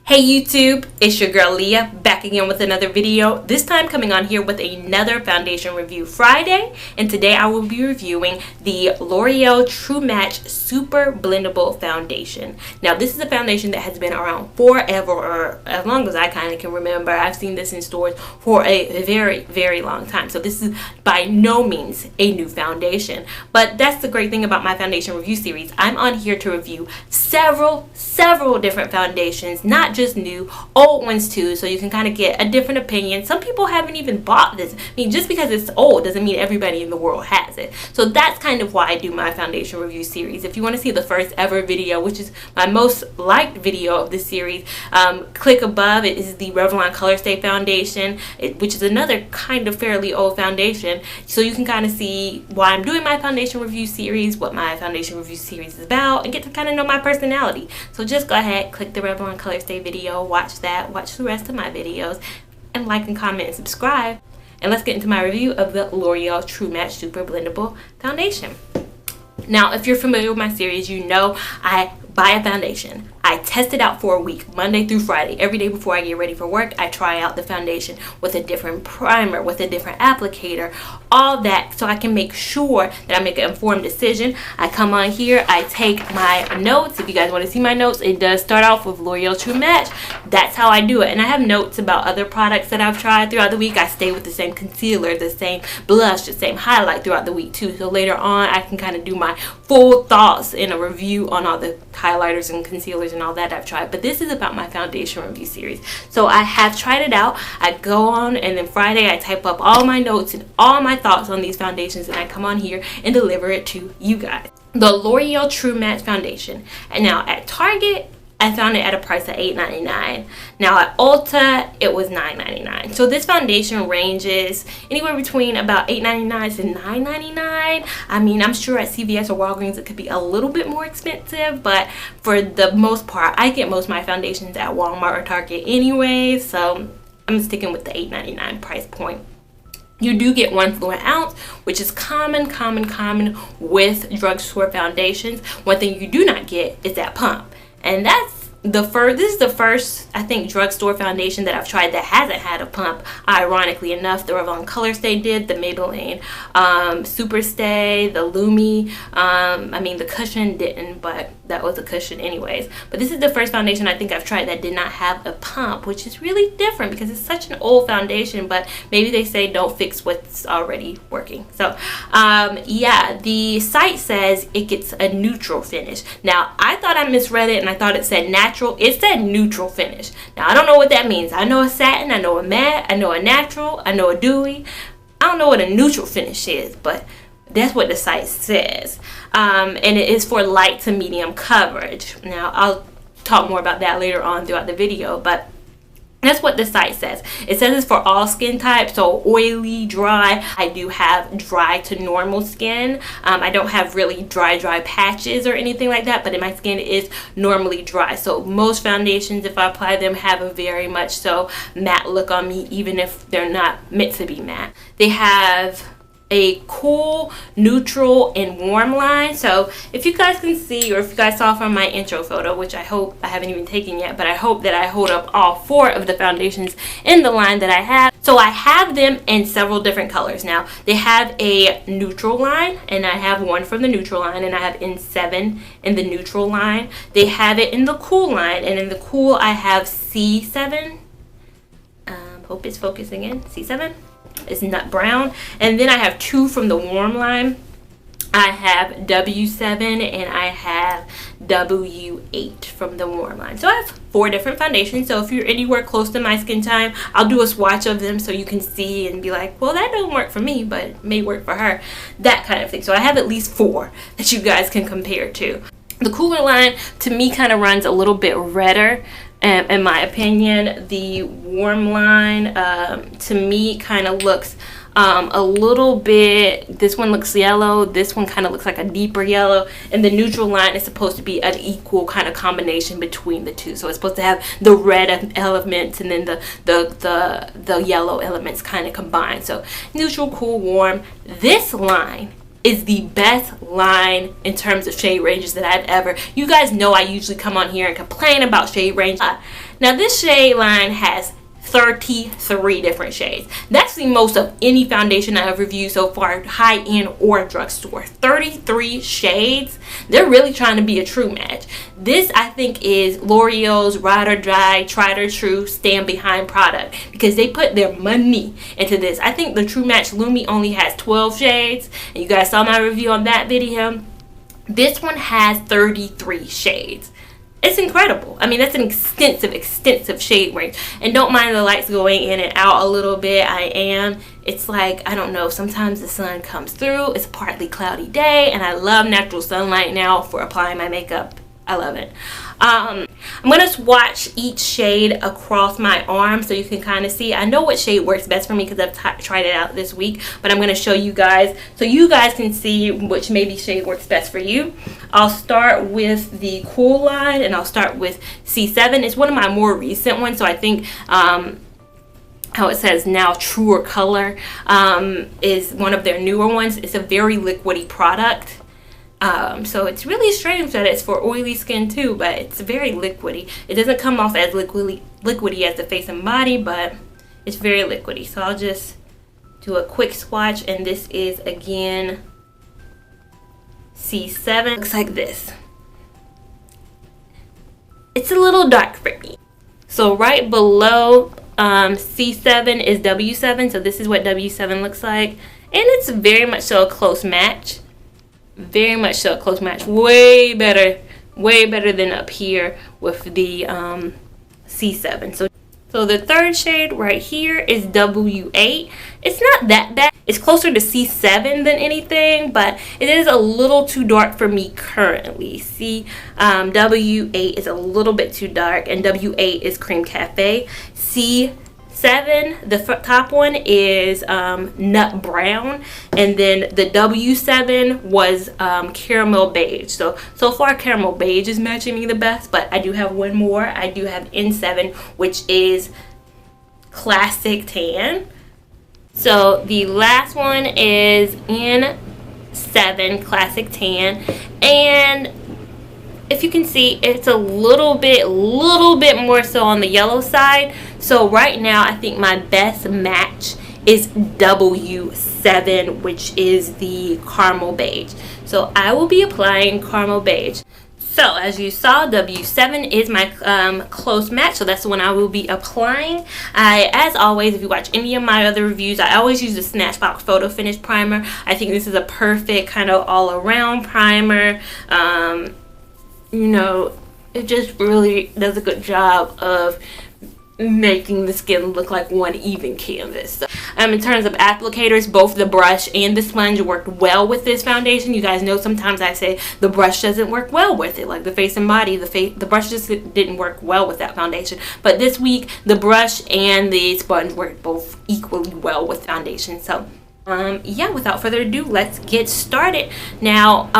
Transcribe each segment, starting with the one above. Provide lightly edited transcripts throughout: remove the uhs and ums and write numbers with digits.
Hey YouTube, it's your girl Leah back again with another video. This time coming on here with another foundation review Friday, and today I will be reviewing the L'Oreal True Match Super Blendable Foundation. Now this is a foundation that has been around forever, or as long as I kind of can remember. I've seen this in stores for a very long time, so this is by no means a new foundation. But that's the great thing about my foundation review series. I'm on here to review several different foundations, not just new, old ones too, so you can kind of get a different opinion. Some people haven't even bought this. I mean, just because it's old doesn't mean everybody in the world has it. So that's kind of why I do my foundation review series. If you want to see the first ever video, which is my most liked video of this series, click above. It is the Revlon Colorstay foundation, which is another kind of fairly old foundation, so you can kind of see why I'm doing my foundation review series, what my foundation review series is about, and get to kind of know my personality. So just go ahead, click the Revlon Colorstay video, watch that, watch the rest of my videos, and like and comment and subscribe. And let's get into my review of the L'Oreal True Match Super Blendable Foundation. Now, if you're familiar with my series, you know I buy a foundation. I test it out for a week, Monday through Friday. Every day before I get ready for work, I try out the foundation with a different primer, with a different applicator, all that, so I can make sure that I make an informed decision. I come on here, I take my notes. If you guys want to see my notes, it does start off with L'Oreal True Match. That's how I do it. And I have notes about other products that I've tried throughout the week. I stay with the same concealer, the same blush, the same highlight throughout the week too. So later on, I can kind of do my full thoughts in a review on all the highlighters and concealers and all that I've tried. But this is about my foundation review series, so I have tried it out. I go on, and then Friday I type up all my notes and all my thoughts on these foundations, and I come on here and deliver it to you guys. The L'Oreal True Match Foundation, and now at Target I found it at a price of $8.99. Now at Ulta it was $9.99. So this foundation ranges anywhere between about $8.99 to $9.99. I mean, I'm sure at CVS or Walgreens it could be a little bit more expensive, but for the most part I get most of my foundations at Walmart or Target anyway, so I'm sticking with the $8.99 price point. You do get 1 fluid ounce, which is common with drugstore foundations. One thing you do not get is that pump. And that's this is the first, I think, drugstore foundation that I've tried that hasn't had a pump. Ironically enough, the Revlon Colorstay did, the Maybelline Superstay, the Lumi, I mean the cushion didn't, but that was a cushion anyways. But this is the first foundation I think I've tried that did not have a pump, which is really different because it's such an old foundation, but maybe they say don't fix what's already working. So yeah, the site says it gets a neutral finish. Now I thought I misread it and I thought it said natural. It said neutral finish. Now I don't know what that means. I know a satin, I know a matte, I know a natural, I know a dewy. I don't know what a neutral finish is, but that's what the site says. And it is for light to medium coverage. Now I'll talk more about that later on throughout the video, but that's what the site says. It says it's for all skin types, so oily, dry. I do have dry to normal skin. I don't have really dry patches or anything like that, but my skin is normally dry. So most foundations, if I apply them, have a very much so matte look on me, even if they're not meant to be matte. They have a cool, neutral, and warm line. So if you guys can see, or if you guys saw from my intro photo, which I hope I haven't even taken yet, but I hope that I hold up all 4 of the foundations in the line that I have. So I have them in several different colors. Now they have a neutral line, and I have one from the neutral line, and I have N7 in the neutral line. They have it in the cool line, and in the cool I have C7. Hope it's focusing in. C7. It's nut brown. And then I have 2 from the warm line. I have W7 and I have W8 from the warm line. So I have 4 different foundations. So if you're anywhere close to my skin tone, I'll do a swatch of them so you can see and be like, well, that don't work for me, but it may work for her. That kind of thing. So I have at least 4 that you guys can compare to. The cooler line to me kind of runs a little bit redder. In my opinion. The warm line to me kind of looks a little bit, this one looks yellow, this one kind of looks like a deeper yellow, and the neutral line is supposed to be an equal kind of combination between the two. So it's supposed to have the red elements and then the yellow elements kind of combined. So neutral, cool, warm. This line is the best line in terms of shade ranges that I've ever. You guys know I usually come on here and complain about shade range. Now this shade line has 33 different shades. That's the most of any foundation I have reviewed so far, high-end or drugstore. 33 shades. They're really trying to be a true match. This, I think, is L'Oreal's ride or die, tried or true, stand behind product, because they put their money into this. I think the True Match Lumi only has 12 shades, and you guys saw my review on that video. This one has 33 shades. It's incredible. I mean, that's an extensive shade range. And don't mind the lights going in and out a little bit. It's like, I don't know, sometimes the sun comes through. It's a partly cloudy day, and I love natural sunlight now for applying my makeup. I love it. I'm going to swatch each shade across my arm so you can kind of see. I know what shade works best for me because I've tried it out this week, but I'm going to show you guys so you guys can see which maybe shade works best for you. I'll start with the Cool line, and I'll start with C7. It's one of my more recent ones, so I think how it says now Truer Color is one of their newer ones. It's a very liquidy product. So it's really strange that it's for oily skin too, but it's very liquidy. It doesn't come off as liquidy as the face and body, but it's very liquidy. So I'll just do a quick swatch, and this is again C7. Looks like this. It's a little dark for me. So right below C7 is W7. So this is what W7 looks like, and it's very much so a close match. Very much so a close match. Way better than up here with the C7. So the third shade right here is W8. It's not that bad. It's closer to C7 than anything, but it is a little too dark for me currently. See, W8 is a little bit too dark, and W8 is Cream Cafe. C7, the top one, is Nut Brown, and then the W7 was Caramel Beige. So far Caramel Beige is matching me the best, but I do have one more. I do have N7, which is Classic Tan. So the last one is N7 Classic Tan, and if you can see, it's a little bit more so on the yellow side. So right now I think my best match is W7, which is the Caramel Beige. So I will be applying Caramel Beige. So as you saw, W7 is my close match, so that's the one I will be applying. As always, if you watch any of my other reviews, I always use the Snatchbox Photo Finish Primer. I think this is a perfect kind of all-around primer. You know, it just really does a good job of making the skin look like one even canvas. So, in terms of applicators, both the brush and the sponge worked well with this foundation. You guys know sometimes I say the brush doesn't work well with it, like the face and body. The brush just didn't work well with that foundation. But this week, the brush and the sponge worked both equally well with foundation. So yeah, without further ado, let's get started. Now,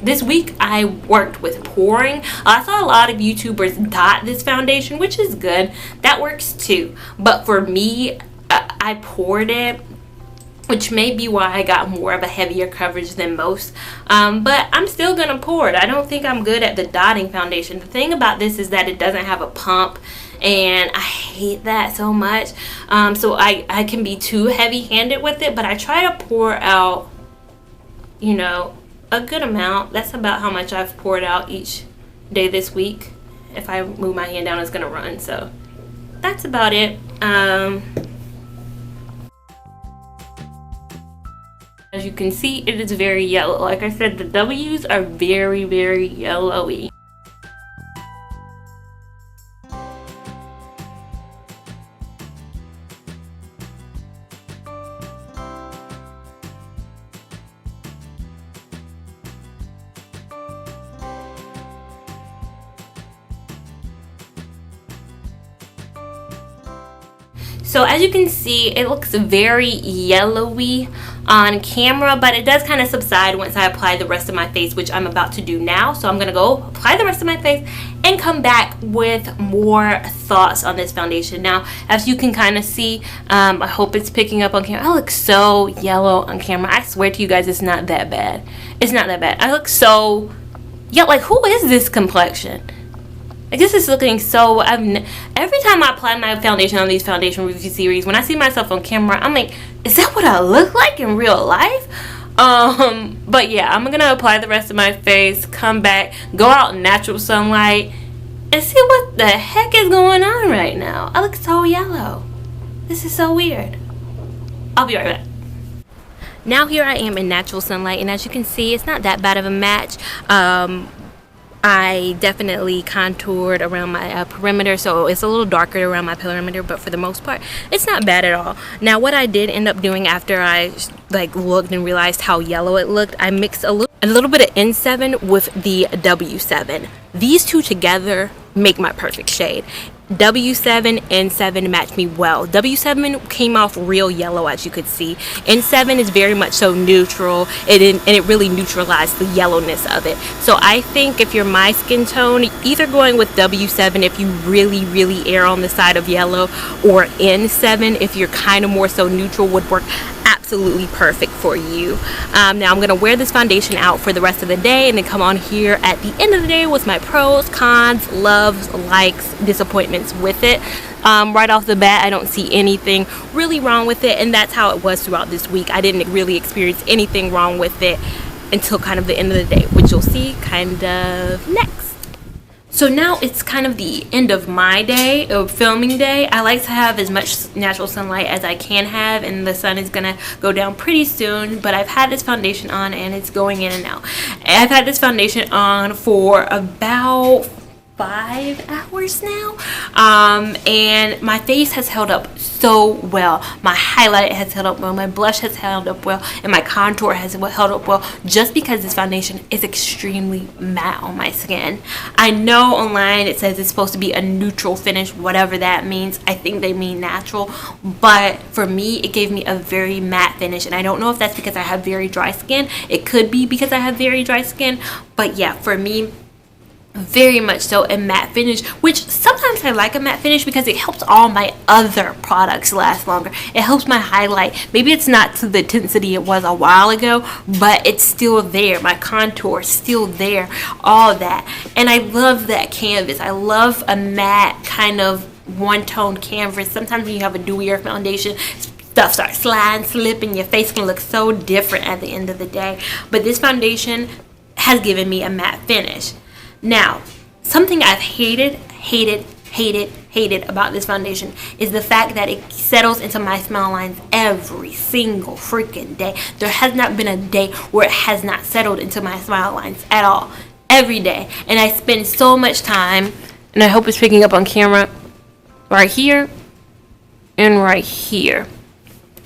this week I worked with pouring. I saw a lot of YouTubers dot this foundation, which is good. That works too. But for me, I poured it, which may be why I got more of a heavier coverage than most. But I'm still gonna pour it. I don't think I'm good at the dotting foundation. The thing about this is that it doesn't have a pump, and I hate that so much. So I can be too heavy-handed with it, but I try to pour out, you know, a good amount. That's about how much I've poured out each day this week. If I move my hand down, it's gonna run. So that's about it. As you can see, it is very yellow. Like I said, the W's are very, very yellowy. So as you can see, it looks very yellowy on camera, but it does kind of subside once I apply the rest of my face, which I'm about to do now. So I'm gonna go apply the rest of my face and come back with more thoughts on this foundation. Now, as you can kind of see, I hope it's picking up on camera. I look so yellow on camera. I swear to you guys, it's not that bad. It's not that bad. I look so, yeah, like, who is this complexion? Like, this is looking so, every time I apply my foundation on these foundation review series, when I see myself on camera, I'm like, is that what I look like in real life? But yeah, I'm gonna apply the rest of my face, come back, go out in natural sunlight, and see what the heck is going on right now. I look so yellow. This is so weird. I'll be right back. Now here I am in natural sunlight, and as you can see, it's not that bad of a match. I definitely contoured around my perimeter, so it's a little darker around my perimeter, but for the most part, it's not bad at all. Now, what I did end up doing after I like looked and realized how yellow it looked, I mixed a little bit of N7 with the W7. These two together make my perfect shade. W7, N7 match me well. W7 came off real yellow, as you could see. N7 is very much so neutral, and it really neutralized the yellowness of it. So I think if you're my skin tone, either going with W7 if you really, really err on the side of yellow, or N7 if you're kind of more so neutral, would work absolutely perfect for you. Now I'm gonna wear this foundation out for the rest of the day, and then come on here at the end of the day with my pros, cons, loves, likes, disappointments with it. Right off the bat, I don't see anything really wrong with it, and that's how it was throughout this week. I didn't really experience anything wrong with it until kind of the end of the day, which you'll see kind of next. So now it's kind of the end of my day, of filming day. I like to have as much natural sunlight as I can have, and the sun is gonna go down pretty soon, but I've had this foundation on and it's going in and out. I've had this foundation on for about 5 hours now, and my face has held up so well. My highlight has held up well, my blush has held up well, and my contour has held up well, just because this foundation is extremely matte on my skin. I know online it says it's supposed to be a neutral finish, whatever that means. I think they mean natural, but for me it gave me a very matte finish, and I don't know if that's because I have very dry skin. It could be because I have very dry skin, but yeah, for me, very much so a matte finish, which sometimes I like a matte finish because it helps all my other products last longer. It helps my highlight. Maybe it's not to the intensity it was a while ago, but it's still there. My contour is still there, all that. And I love that canvas. I love a matte kind of one-tone canvas. Sometimes when you have a dewier foundation, stuff starts sliding, slipping, your face can look so different at the end of the day. But this foundation has given me a matte finish. Now, something I've hated about this foundation is the fact that it settles into my smile lines every single freaking day. There has not been a day where it has not settled into my smile lines at all. Every day. And I spend so much time, and I hope it's picking up on camera, right here and right here.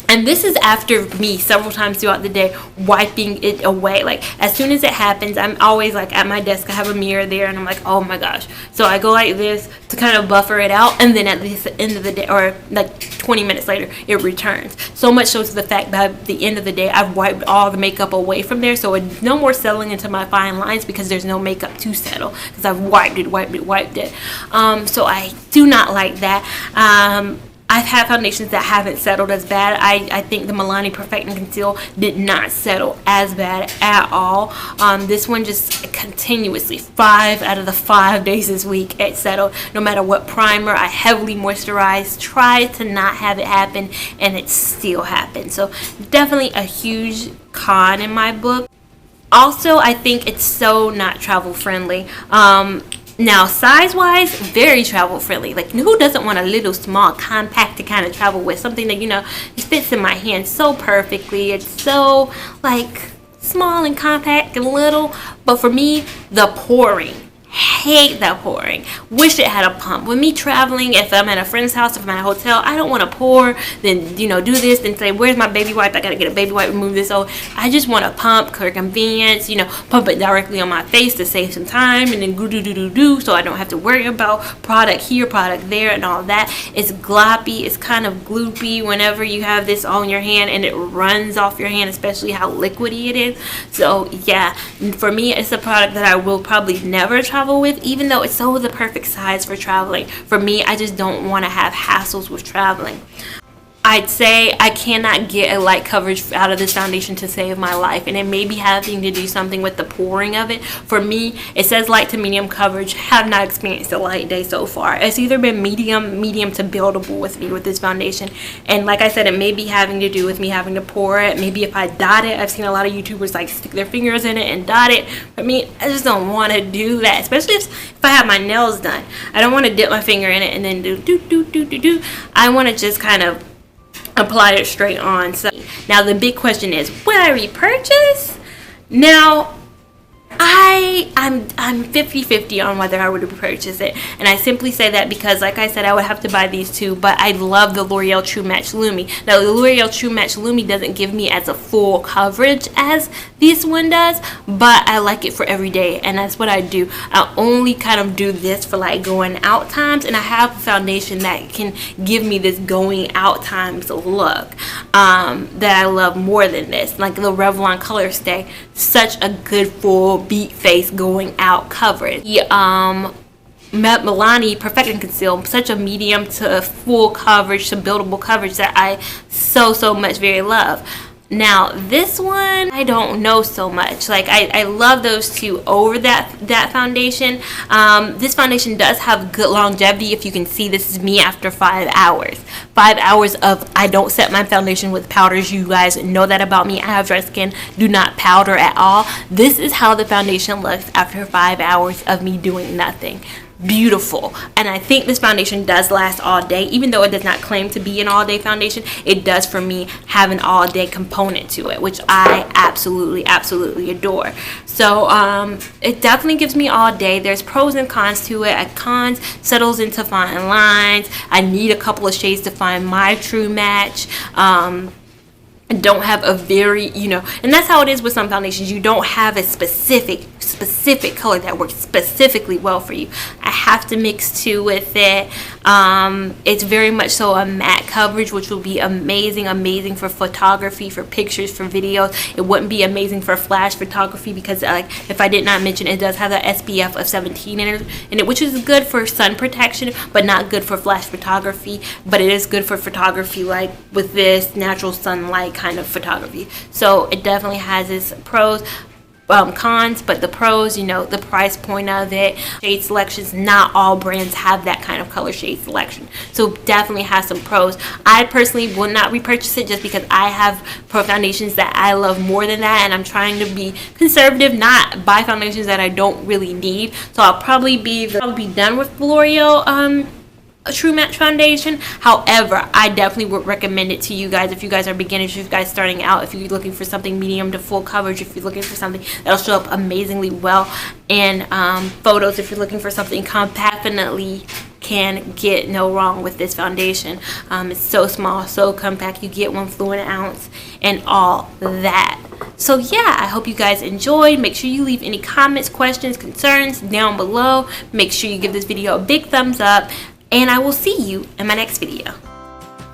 And this is after me several times throughout the day wiping it away. Like, as soon as it happens, I'm always like at my desk, I have a mirror there, and I'm like, oh my gosh. So I go like this to kind of buffer it out, and then at the end of the day, or like 20 minutes later, it returns. So much so to the fact that at the end of the day, I've wiped all the makeup away from there, so it's no more settling into my fine lines because there's no makeup to settle, because I've wiped it. So I do not like that. I've had foundations that haven't settled as bad. I think the Milani Perfect and Conceal did not settle as bad at all. This one just continuously, 5 out of the 5 days this week, it settled. No matter what primer I heavily moisturized, tried to not have it happen, and it still happened. So definitely a huge con in my book. Also, I think it's so not travel friendly. Now, size-wise, very travel-friendly. Like, who doesn't want a little small, compact to kind of travel with? Something that, you know, it fits in my hand so perfectly. It's so, like, small and compact and little. But for me, the pouring Hate that pouring. Wish it had a pump. With me traveling, if I'm at a friend's house, if I'm at a hotel, I don't want to pour, then, you know, do this, then say, where's my baby wipe? I got to get a baby wipe, remove this. So I just want a pump for convenience, you know, pump it directly on my face to save some time, and then do, so I don't have to worry about product here, product there, and all that. It's gloppy. It's kind of gloopy whenever you have this on your hand and it runs off your hand, especially how liquidy it is. So yeah, for me, it's a product that I will probably never travel with, even though it's so the perfect size for traveling. For me, I just don't want to have hassles with traveling. I'd say I cannot get a light coverage out of this foundation to save my life, and it may be having to do something with the pouring of it. For me, it says light to medium coverage. Have not experienced a light day so far. It's either been medium to buildable with me with this foundation, and like I said, it may be having to do with me having to pour it. Maybe if I dot it, I've seen a lot of YouTubers like stick their fingers in it and dot it. For me, I just don't want to do that, especially if I have my nails done. I don't want to dip my finger in it and then do. I want to just kind of apply it straight on. So now the big question is, will I repurchase? Now I'm 50-50 on whether I would repurchase it, and I simply say that because, like I said, I would have to buy these two, but I love the L'Oreal True Match Lumi. Now the L'Oreal True Match Lumi doesn't give me as a full coverage as this one does, but I like it for every day, and that's what I do. I only kind of do this for like going out times, and I have a foundation that can give me this going out times look that I love more than this, like the Revlon Colorstay. Such a good full beat face going out coverage. The Milani Perfect and Conceal, such a medium to full coverage to buildable coverage that I so much very love. Now this one, I don't know so much. Like I love those two over that foundation. This foundation does have good longevity. If you can see, this is me after 5 hours. 5 hours of, I don't set my foundation with powders. You guys know that about me. I have dry skin, do not powder at all. This is how the foundation looks after 5 hours of me doing nothing. Beautiful. And I think this foundation does last all day, even though it does not claim to be an all-day foundation. It does for me have an all-day component to it, which I absolutely adore. So it definitely gives me all day. There's pros and cons to it. At cons, settles into fine lines. I need a couple of shades to find my true match. I don't have a very, you know, and that's how it is with some foundations. You don't have a specific color that works specifically well for you. I have to mix two with it. It's very much so a matte coverage, which will be amazing for photography, for pictures, for videos. It wouldn't be amazing for flash photography because, like, if I did not mention, it does have the SPF of 17 in it, which is good for sun protection, but not good for flash photography. But it is good for photography, like with this natural sunlight kind of photography. So it definitely has its pros. Cons, but the pros, you know, the price point of it, shade selections. Not all brands have that kind of color shade selection, so definitely has some pros. I personally will not repurchase it just because I have pro foundations that I love more than that, and I'm trying to be conservative, not buy foundations that I don't really need. So I'll probably be done with L'Oreal a True Match foundation. However, I definitely would recommend it to you guys if you guys are beginners, if you guys starting out, if you're looking for something medium to full coverage, if you're looking for something that'll show up amazingly well in photos, if you're looking for something compact. Definitely can get no wrong with this foundation. It's so small, so compact. You get 1 fluid ounce and all that. So yeah, I hope you guys enjoyed. Make sure you leave any comments, questions, concerns down below. Make sure you give this video a big thumbs up, and I will see you in my next video.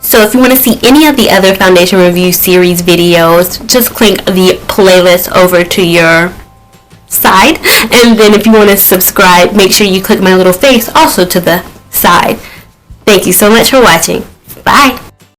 So if you want to see any of the other foundation review series videos, just click the playlist over to your side, and then if you want to subscribe, make sure you click my little face also to the side. Thank you so much for watching. Bye.